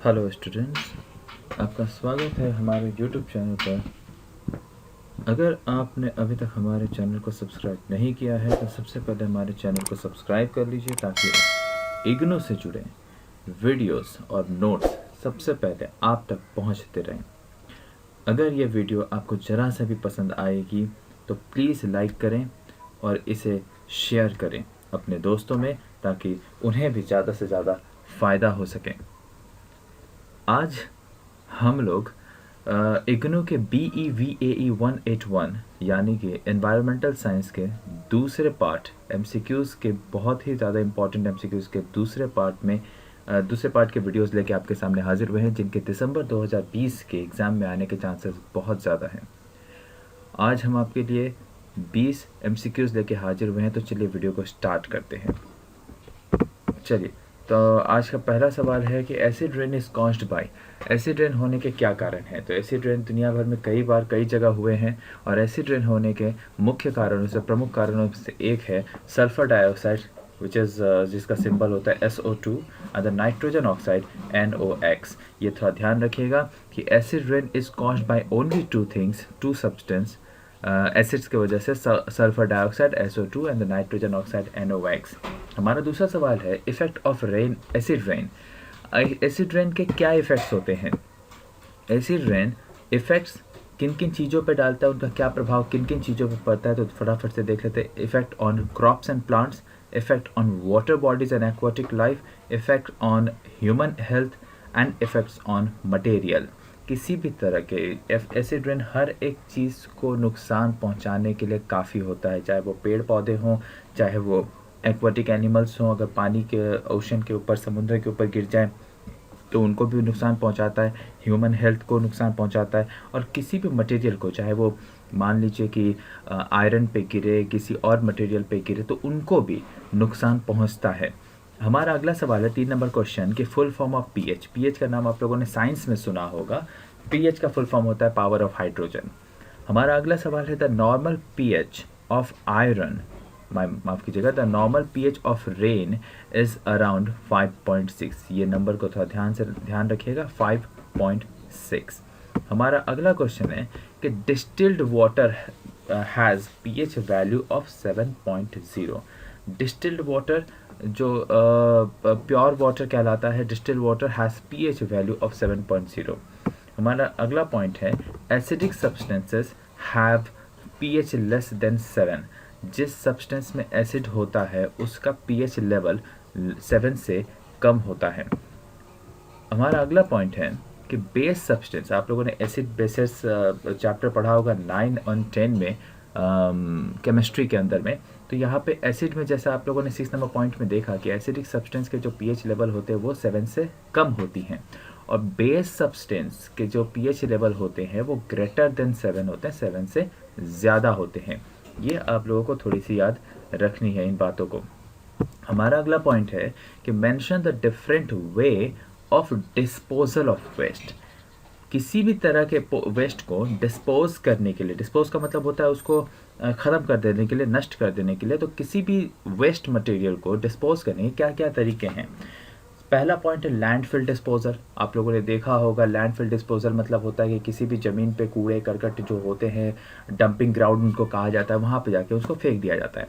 Hello students, आपका स्वागत है हमारे यूट्यूब चैनल पर। अगर आपने अभी तक हमारे चैनल को सब्सक्राइब नहीं किया है तो सबसे पहले हमारे चैनल को सब्सक्राइब कर लीजिए ताकि इग्नू से जुड़े वीडियोस और नोट्स सबसे पहले आप तक पहुंचते रहें। अगर ये वीडियो आपको ज़रा सा भी पसंद आएगी तो प्लीज़ लाइक करें और इसे शेयर करें अपने दोस्तों में ताकि उन्हें भी ज़्यादा से ज़्यादा फ़ायदा हो सके। आज हम लोग इग्नू के BEVAE 181 यानी कि एनवायरमेंटल साइंस के दूसरे पार्ट MCQs के बहुत ही ज़्यादा इम्पॉर्टेंट MCQs के दूसरे पार्ट के वीडियोस लेके आपके सामने हाजिर हुए हैं, जिनके दिसंबर 2020 के एग्ज़ाम में आने के चांसेस बहुत ज़्यादा हैं। आज हम आपके लिए 20 MCQs लेके हाजिर हुए हैं, तो चलिए वीडियो को स्टार्ट करते हैं। चलिए, तो आज का पहला सवाल है कि acid rain is caused bye. Acid rain होने के क्या कारण हैं? तो एसिड रेन दुनिया भर में कई जगह हुए हैं और एसिड रेन होने के मुख्य कारणों से प्रमुख कारणों से एक है सल्फर डाइऑक्साइड विच इज़ जिसका सिंबल होता है SO2 और द नाइट्रोजन ऑक्साइड NOx। ये थोड़ा ध्यान रखिएगा कि acid rain is caused by only two substance acids की वजह से, sulphur dioxide SO2 and the nitrogen oxide NOx। हमारा दूसरा सवाल है effect of rain, acid rain. Acid rain के क्या इफ़ेक्ट्स होते हैं? एसिड रेन इफ़ेक्ट्स किन किन चीज़ों पे डालता है, उनका क्या प्रभाव किन किन चीज़ों पे पड़ता है, तो फटाफट से देख लेते हैं। Effect on crops and plants, effect on water bodies and aquatic life, effect on human health and effects on material. किसी भी तरह के एसिड रेन हर एक चीज़ को नुकसान पहुंचाने के लिए काफ़ी होता है, चाहे वो पेड़ पौधे हों, चाहे वो एक्वाटिक एनिमल्स हों। अगर पानी के ओशन के ऊपर, समुद्र के ऊपर गिर जाए तो उनको भी नुकसान पहुंचाता है, ह्यूमन हेल्थ को नुकसान पहुंचाता है, और किसी भी मटेरियल को, चाहे वो मान लीजिए कि आयरन पे गिरे, किसी और मटेरियल पे गिरे, तो उनको भी नुकसान पहुंचता है। हमारा अगला सवाल है 3 नंबर क्वेश्चन कि full form of pH. PH का नाम आप लोगों ने साइंस में सुना होगा। पीएच का फुल फॉर्म होता है पावर ऑफ हाइड्रोजन। हमारा अगला सवाल है the normal pH of iron, माफ़ कीजिएगा, the normal pH of rain is around 5.6। ये नंबर को थोड़ा ध्यान रखिएगा, 5.6। हमारा अगला क्वेश्चन है कि distilled water has pH value of 7.0। Distilled water जो प्योर वाटर कहलाता है, distilled water has pH value of 7.0। हमारा अगला पॉइंट है acidic substances have pH less than 7। जिस सब्सटेंस में एसिड होता है उसका पीएच लेवल 7 से कम होता है। हमारा अगला पॉइंट है कि बेस सब्सटेंस, आप लोगों ने एसिड बेसिस चैप्टर पढ़ा होगा 9 और 10 में केमिस्ट्री के अंदर में। तो यहाँ पे एसिड में, जैसा आप लोगों ने 6 नंबर पॉइंट में देखा कि एसिडिक सब्सटेंस के जो पीएच लेवल होते हैं वो 7 से कम होती हैं, और बेस सब्सटेंस के जो पीएच लेवल होते हैं वो ग्रेटर देन 7 होते हैं, 7 से ज़्यादा होते हैं। ये आप लोगों को थोड़ी सी याद रखनी है इन बातों को। हमारा अगला पॉइंट है कि mention the different way of disposal of waste. किसी भी तरह के वेस्ट को डिस्पोज करने के लिए, डिस्पोज का मतलब होता है उसको ख़त्म कर देने के लिए, नष्ट कर देने के लिए। तो किसी भी वेस्ट मटेरियल को डिस्पोज करने के क्या क्या तरीके हैं? पहला पॉइंट है लैंडफिल डिस्पोजल। आप लोगों ने देखा होगा लैंडफिल डिस्पोजल मतलब होता है कि किसी भी ज़मीन पे कूड़े करकट जो होते हैं, डंपिंग ग्राउंड उनको कहा जाता है, वहाँ पे जाके उसको फेंक दिया जाता है।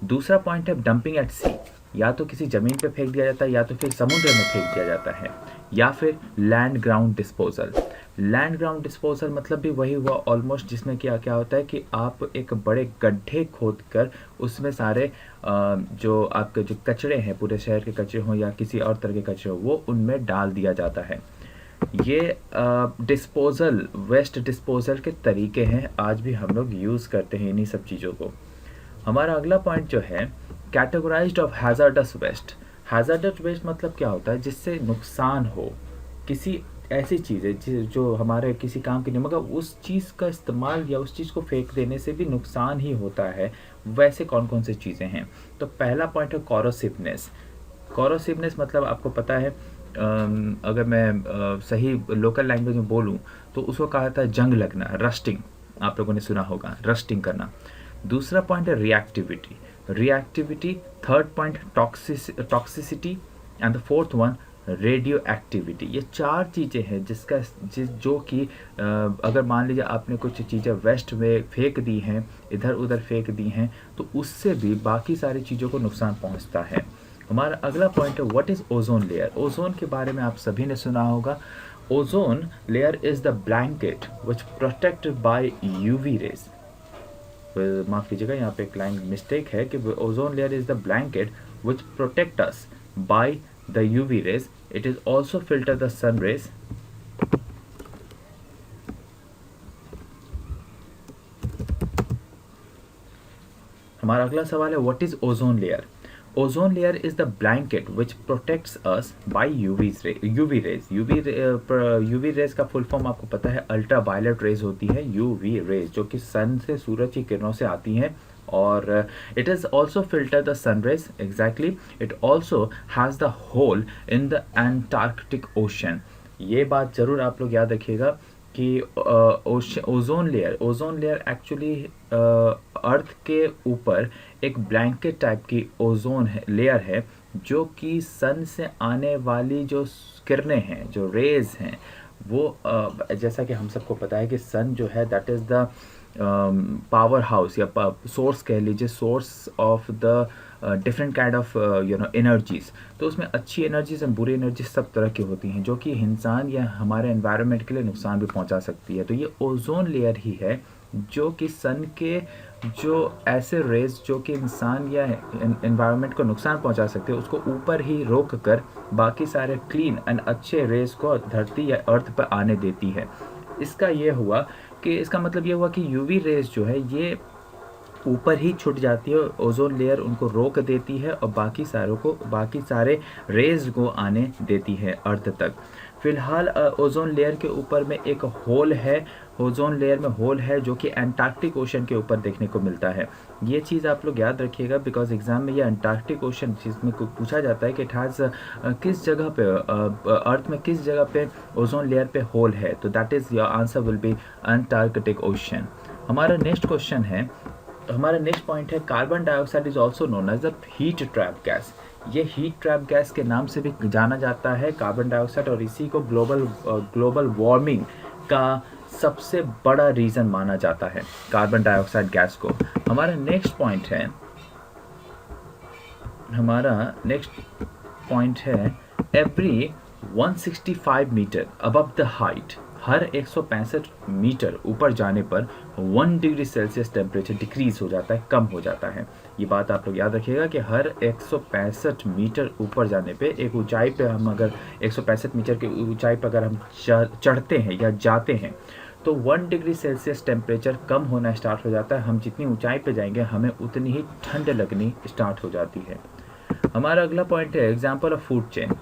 दूसरा पॉइंट है डंपिंग एट सी। या तो किसी ज़मीन पे फेंक दिया जाता है, या तो फिर समुद्र में फेंक दिया जाता है, या फिर land ground disposal. Land ground disposal मतलब भी वही हुआ ऑलमोस्ट, जिसमें क्या क्या होता है कि आप एक बड़े गड्ढे खोद कर उसमें सारे जो आपके जो कचरे हैं, पूरे शहर के कचरे हों या किसी और तरह के कचरे हों, वो उनमें डाल दिया जाता है। ये डिस्पोजल, वेस्ट डिस्पोजल के तरीके हैं, आज भी हम लोग यूज़ करते हैं इन्हीं सब चीज़ों को। हमारा अगला पॉइंट जो है categorised of hazardous waste. Hazardous waste मतलब क्या होता है? जिससे नुकसान हो, किसी ऐसी चीज़ है जो हमारे किसी काम की नहीं, मगर उस चीज़ का इस्तेमाल या उस चीज़ को फेंक देने से भी नुकसान ही होता है। वैसे कौन कौन सी चीज़ें हैं? तो पहला पॉइंट है कॉरोसिवनेस। कॉरोसिवनेस मतलब आपको पता है, अगर मैं सही लोकल लैंग्वेज में बोलूँ तो उसको कहा जाता है जंग लगना, रस्टिंग। आप लोगों ने सुना होगा रस्टिंग करना। दूसरा पॉइंट है reactivity. Third point toxicity, and the fourth one radio activity. ये 4 चीज़ें हैं जो कि अगर मान लीजिए आपने कुछ चीज़ें वेस्ट में फेंक दी हैं, इधर उधर फेंक दी हैं, तो उससे भी बाकी सारी चीज़ों को नुकसान पहुंचता है। हमारा अगला पॉइंट है what is ozone layer. Ozone के बारे में आप सभी ने सुना होगा। Ozone layer is the blanket which protected by UV rays. माफ़ कीजिएगा, यहाँ पे एक लाइन मिस्टेक है कि ozone layer is the blanket which protect us by the UV rays. It is also filter the sun rays. हमारा अगला सवाल है what is ozone layer. Ozone layer is the blanket which protects us by UV rays. UV rays का full form आपको पता है, ultra violet rays होती है यूवी रेज, जो कि सन से, सूरज की किरणों से आती हैं। और it is also filter the sun rays. Exactly, it also has the hole in the Antarctic Ocean. ये बात ज़रूर आप लोग याद रखिएगा कि ओजोन लेयर एक्चुअली अर्थ के ऊपर एक ब्लैंकेट टाइप की ओजोन लेयर है, जो कि सन से आने वाली जो किरणें हैं, जो रेज हैं, वो जैसा कि हम सबको पता है कि सन जो है that is the power house या सोर्स कह लीजिए, source of the different kind of energies. तो उसमें अच्छी एनर्जीज और बुरी एनर्जीज सब तरह की होती हैं, जो कि इंसान या हमारे एनवायरनमेंट के लिए नुकसान भी पहुंचा सकती है। तो ये ओजोन लेयर ही है जो कि सन के जो ऐसे रेज जो कि इंसान या एनवायरनमेंट को नुकसान पहुंचा सकते हैं, उसको ऊपर ही रोक कर बाकी सारे क्लीन एंड अच्छे रेज को धरती या अर्थ पर आने देती है। इसका ये हुआ कि इसका मतलब ये हुआ कि यूवी रेज जो है ये ऊपर ही छुट जाती है, ओजोन लेयर उनको रोक देती है और बाकी सारे रेज को आने देती है अर्थ तक। फिलहाल ओजोन लेयर के ऊपर में एक होल है, ओजोन लेयर में होल है जो कि एंटार्क्टिक ओशन के ऊपर देखने को मिलता है। ये चीज़ आप लोग याद रखिएगा, बिकॉज एग्जाम में ये एंटार्क्टिक ओशन जिसमें पूछा जाता है कि इट हैज़ किस जगह पे अर्थ में किस जगह पे ओजोन लेयर पे होल है, तो that is your answer will be Antarctic ocean. हमारा नेक्स्ट क्वेश्चन है, हमारा नेक्स्ट पॉइंट है carbon dioxide is also known as the heat trap gas. ये हीट ट्रैप गैस के नाम से भी जाना जाता है कार्बन डाइऑक्साइड, और इसी को ग्लोबल वार्मिंग का सबसे बड़ा रीज़न माना जाता है कार्बन डाइऑक्साइड गैस को। हमारा नेक्स्ट पॉइंट है every 165 metre above the height, हर 165 मीटर ऊपर जाने पर 1 डिग्री सेल्सियस टेम्परेचर डिक्रीज हो जाता है, कम हो जाता है। ये बात आप लोग याद रखिएगा कि हर 165 मीटर ऊपर जाने पे, एक ऊंचाई पे हम अगर 165 मीटर की ऊंचाई पर अगर हम चढ़ते हैं या जाते हैं, तो 1 डिग्री सेल्सियस टेम्परेचर कम होना स्टार्ट हो जाता है। हम जितनी ऊंचाई पे जाएंगे हमें उतनी ही ठंड लगनी स्टार्ट हो जाती है। हमारा अगला पॉइंट है example of food chain.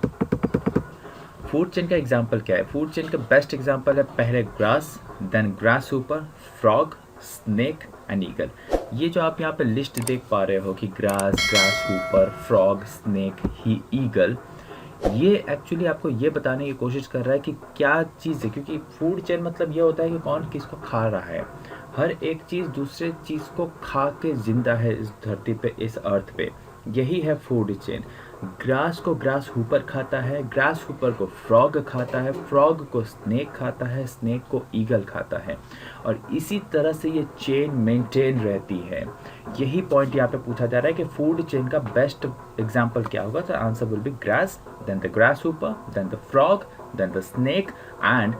Food chain का एग्जाम्पल क्या है? फूड चेन का बेस्ट एग्जाम्पल है पहले ग्रास, देन ग्रास ऊपर, फ्रॉग, स्नेक एंड ईगल। ये जो आप यहाँ पे लिस्ट देख पा रहे हो कि ग्रास ऊपर, फ्रॉग, स्नेक, ही ईगल, ये एक्चुअली आपको ये बताने की कोशिश कर रहा है कि क्या चीज़ है, क्योंकि फूड चेन मतलब ये होता है कि कौन किसको खा रहा है। हर एक चीज़ दूसरे चीज़ को खा के जिंदा है इस धरती पे, इस अर्थ पे। यही है फूड चेन। ग्रास को ग्रास हुपर खाता है, ग्रास हुपर को फ्रॉग खाता है, फ्रॉग को स्नेक खाता है, स्नेक को ईगल खाता है, और इसी तरह से ये चेन मेंटेन रहती है। यही पॉइंट यहाँ पे पूछा जा रहा है कि फूड चेन का बेस्ट एग्जांपल क्या होगा, तो answer will be grass, then the grasshopper, then the frog, then the snake and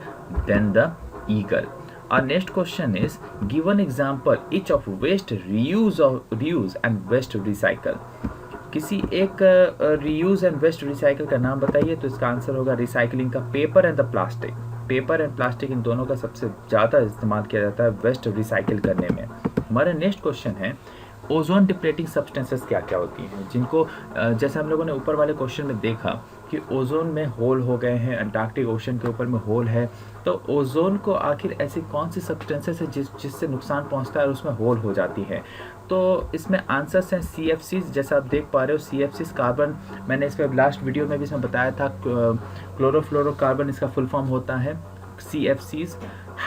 then the eagle. Our next question is, give an example each of waste reuse and waste recycle. किसी एक reuse and waste recycle का नाम बताइए, तो इसका answer होगा recycling का paper and the plastic. Paper and plastic in दोनों का सबसे ज़्यादा इस्तेमाल किया जाता है वेस्ट रिसाइकिल करने में। हमारा नेक्स्ट क्वेश्चन है ओजोन डिप्लेटिंग सब्सटेंसेस क्या क्या होती हैं, जिनको जैसे हम लोगों ने ऊपर वाले क्वेश्चन में देखा कि ओजोन में होल हो गए हैं, अंटार्कटिक ओशन के ऊपर में होल है, तो ओजोन को आखिर ऐसी कौन सी सब्सटेंसेस है जिससे नुकसान पहुंचता है और उसमें होल हो जाती है। तो इसमें आंसर्स हैं CFCs, जैसा आप देख पा रहे हो CFCs कार्बन, मैंने इसका लास्ट वीडियो में भी इसमें बताया था, क्लोरोफ्लोरोकार्बन इसका फुल फॉर्म होता है CFCs,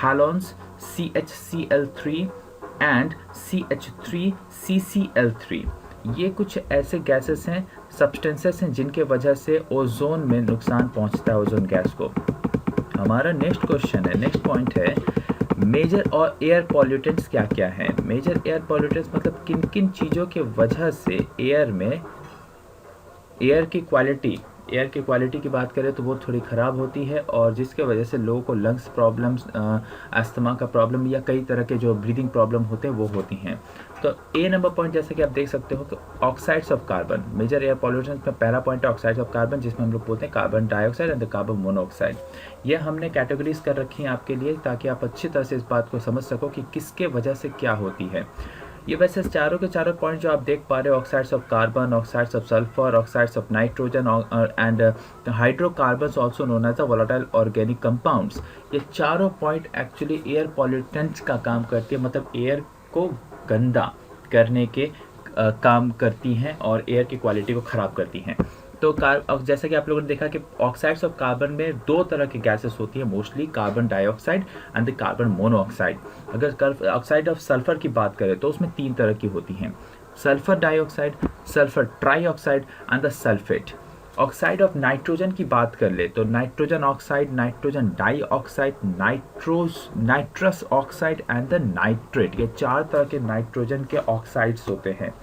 हैलोन्स CHCl3 एंड CH3CCl3। ये कुछ ऐसे गैसेस हैं सब्सटेंसेस हैं जिनके वजह से ओजोन में नुकसान पहुंचता है, ओजोन गैस को। हमारा नेक्स्ट क्वेश्चन है, नेक्स्ट पॉइंट है, मेजर और एयर पॉल्यूटेंट्स क्या क्या हैं। मेजर एयर पॉल्यूटेंट्स मतलब किन किन चीज़ों के वजह से एयर में एयर की क्वालिटी की बात करें तो वो थोड़ी ख़राब होती है, और जिसके वजह से लोगों को लंग्स प्रॉब्लम्स, अस्थमा का प्रॉब्लम या कई तरह के जो ब्रीदिंग प्रॉब्लम होते हैं वो होती हैं। तो ए नंबर पॉइंट जैसे कि आप देख सकते हो कि oxides of carbon, major air pollutants में पहला पॉइंट है ऑक्साइड्स ऑफ कार्बन, जिसमें हम लोग बोलते हैं carbon dioxide and carbon monoxide. ये हमने कैटेगरीज कर रखी हैं आपके लिए ताकि आप अच्छी तरह से इस बात को समझ सको कि किसके वजह से क्या होती है। ये वैसे चारों के चारों पॉइंट जो आप देख पा रहे हो, oxides of carbon, oxides of sulphur, oxides of nitrogen and hydrocarbons also known as the volatile organic compounds, ये चारों पॉइंट एक्चुअली एयर पॉल्यूटेंट्स का काम करती है, मतलब एयर को गंदा करने के काम करती हैं और एयर की क्वालिटी को ख़राब करती हैं। तो जैसा कि आप लोगों ने देखा कि ऑक्साइड्स ऑफ कार्बन में दो तरह की गैसेस होती है mostly, carbon dioxide and the carbon monoxide. अगर ऑक्साइड ऑफ सल्फर की बात करें तो उसमें तीन तरह की होती हैं, sulphur dioxide, sulphur trioxide and the sulphate. Oxide of nitrogen की बात कर ले तो nitrogen oxide, nitrogen dioxide, nitrous oxide and the nitrate, ये चार तरह के नाइट्रोजन के ऑक्साइड्स होते हैं।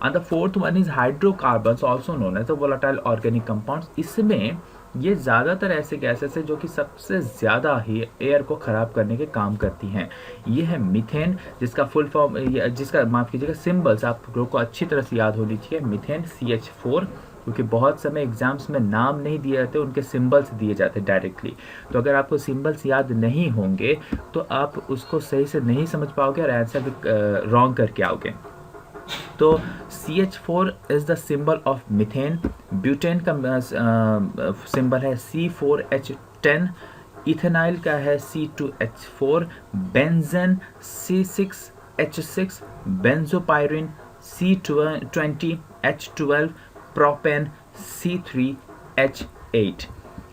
And the fourth one is hydrocarbons also known as the volatile organic compounds. इसमें ये ज़्यादातर ऐसे गैसेस हैं जो कि सबसे ज़्यादा ही एयर को ख़राब करने के काम करती हैं। ये है मीथेन, जिसका फुल फॉर्म, जिसका माफ़ कीजिएगा सिंबल्स आप लोगों को अच्छी तरह से याद होनी चाहिए। मीथेन CH4, क्योंकि बहुत समय एग्जाम्स में नाम नहीं दिए जाते, उनके सिंबल्स दिए जाते डायरेक्टली। तो अगर आपको सिंबल्स याद नहीं होंगे तो आप उसको सही से नहीं समझ पाओगे और आंसर भी रॉन्ग करके आओगे। तो CH4 is the symbol of methane, butane का सिंबल है C4H10, इथेनाइल का है C2H4, benzene C6H6, बेंजोपायरिन C20H12, propane C3H8।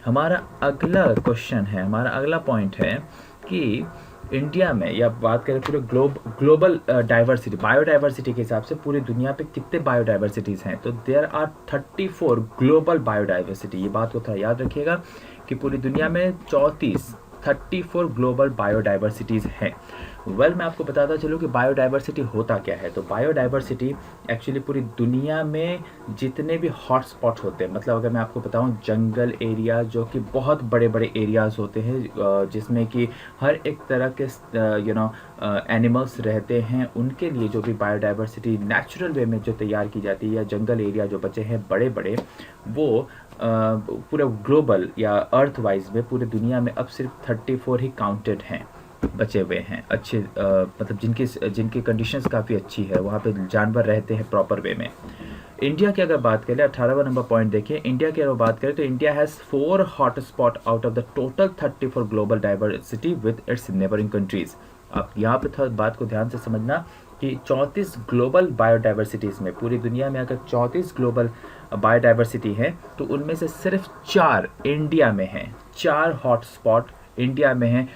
हमारा अगला क्वेश्चन है, हमारा अगला पॉइंट है कि इंडिया में, या बात करें पूरे ग्लोबल डाइवर्सिटी, बायोडाइवर्सिटी के हिसाब से पूरी दुनिया पे कितने बायोडाइवर्सिटीज़ हैं, तो देयर आर 34 ग्लोबल बायोडाइवर्सिटी। ये बात को थोड़ा याद रखिएगा कि पूरी दुनिया में 34 ग्लोबल बायोडाइवर्सिटीज़ हैं। मैं आपको बताता चलूँ कि बायोडाइवर्सिटी होता क्या है। तो बायोडाइवर्सिटी एक्चुअली पूरी दुनिया में जितने भी हॉटस्पॉट होते हैं, मतलब अगर मैं आपको बताऊं जंगल एरिया जो कि बहुत बड़े बड़े एरियाज़ होते हैं जिसमें कि हर एक तरह के एनिमल्स रहते हैं, उनके लिए जो भी बायोडाइवर्सिटी नेचुरल वे में जो तैयार की जाती है, या जंगल एरिया जो बचे हैं बड़े बड़े, वो पूरे ग्लोबल या अर्थ वाइज में पूरे दुनिया में अब सिर्फ 34 ही काउंटेड हैं, बचे हुए हैं अच्छे, मतलब जिनकी कंडीशंस काफ़ी अच्छी है, वहाँ पे जानवर रहते हैं प्रॉपर वे में। इंडिया की अगर बात करें, 18वां नंबर पॉइंट देखिए, इंडिया की अगर बात करें तो India has 4 hot spot out of the total 34 global diversity with its neighbouring countries. आप यहाँ पे थोड़ा बात को ध्यान से समझना कि 34 ग्लोबल बायोडाइवर्सिटीज़ में, पूरी दुनिया में अगर 34 ग्लोबल बायोडाइवर्सिटी है तो उनमें से सिर्फ 4 इंडिया में हैं, 4 हॉट स्पॉट इंडिया में हैं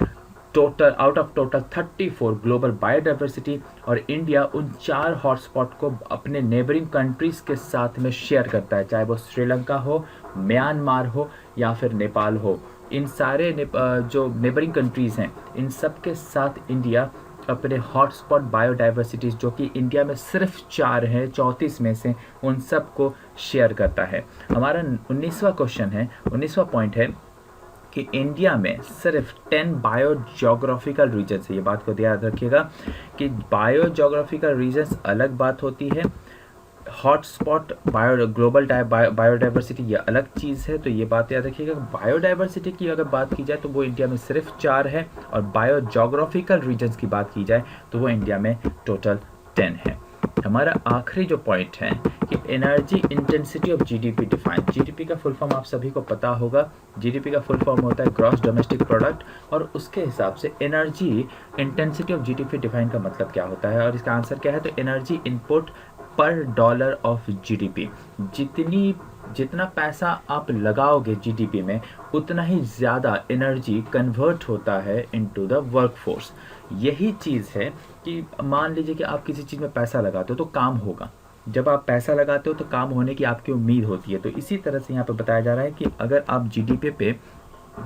total, out of total 34 global biodiversity. और इंडिया उन 4 हॉटस्पॉट को अपने नेबरिंग कंट्रीज़ के साथ में शेयर करता है, चाहे वो श्रीलंका हो, म्यांमार हो या फिर नेपाल हो। इन सारे जो नेबरिंग कंट्रीज़ हैं, इन सब के साथ इंडिया अपने हॉटस्पॉट बायोडाइवर्सिटीज़ जो कि इंडिया में सिर्फ 4 हैं 34 में से, उन सब को शेयर करता है। हमारा 19वां क्वेश्चन है, 19वां पॉइंट है कि इंडिया में सिर्फ 10 बायोजोग्राफिकल रीजन्स है। ये बात को याद रखिएगा कि बायोजोग्राफिकल रीजन्स अलग बात होती है, हॉटस्पॉट ग्लोबल बायोडाइवर्सिटी ये अलग चीज़ है। तो ये बात याद रखिएगा, बायोडाइवर्सिटी की अगर बात की जाए तो वो इंडिया में सिर्फ 4 है, और बायोजोग्राफिकल रीजन्स की बात की जाए तो वो इंडिया में टोटल 10 है। हमारा आखिरी जो पॉइंट है कि energy intensity of GDP define. GDP का फुल फॉर्म आप सभी को पता होगा, जीडीपी का फुल फॉर्म होता है ग्रॉस डोमेस्टिक प्रोडक्ट, और उसके हिसाब से energy intensity of GDP define का मतलब क्या होता है, और इसका आंसर क्या है, तो एनर्जी इनपुट पर डॉलर ऑफ जीडीपी। जितना पैसा आप लगाओगे जीडीपी में, उतना ही ज़्यादा एनर्जी कन्वर्ट होता है इनटू द वर्कफोर्स। यही चीज़ है कि मान लीजिए कि आप किसी चीज़ में पैसा लगाते हो तो काम होगा, जब आप पैसा लगाते हो तो काम होने की आपकी उम्मीद होती है। तो इसी तरह से यहाँ पे बताया जा रहा है कि अगर आप जीडीपी पे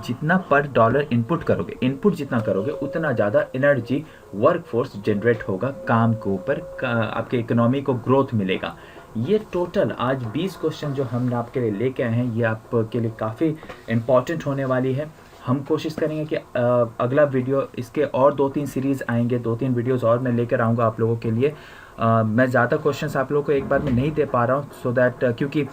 जितना पर डॉलर इनपुट करोगे, इनपुट जितना करोगे उतना ज़्यादा एनर्जी वर्कफोर्स जनरेट होगा, काम के ऊपर आपके इकोनॉमी को ग्रोथ मिलेगा। ये टोटल आज 20 क्वेश्चन जो हम आपके लिए लेके आए हैं, ये आपके लिए काफ़ी इम्पॉर्टेंट होने वाली है। हम कोशिश करेंगे कि अगला वीडियो, इसके और 2-3 सीरीज़ आएंगे, 2-3 वीडियोज़ और मैं लेकर आऊँगा आप लोगों के लिए। मैं ज़्यादा क्वेश्चंस आप लोगों को एक बार में नहीं दे पा रहा हूँ, सो दैट क्योंकि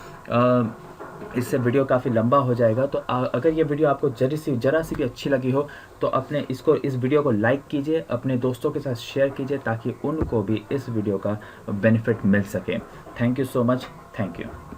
इससे वीडियो काफ़ी लंबा हो जाएगा। तो अगर ये वीडियो आपको ज़रा सी भी अच्छी लगी हो तो इस वीडियो को लाइक कीजिए, अपने दोस्तों के साथ शेयर कीजिए, ताकि उनको भी इस वीडियो का बेनिफिट मिल सके। Thank you so much. Thank you.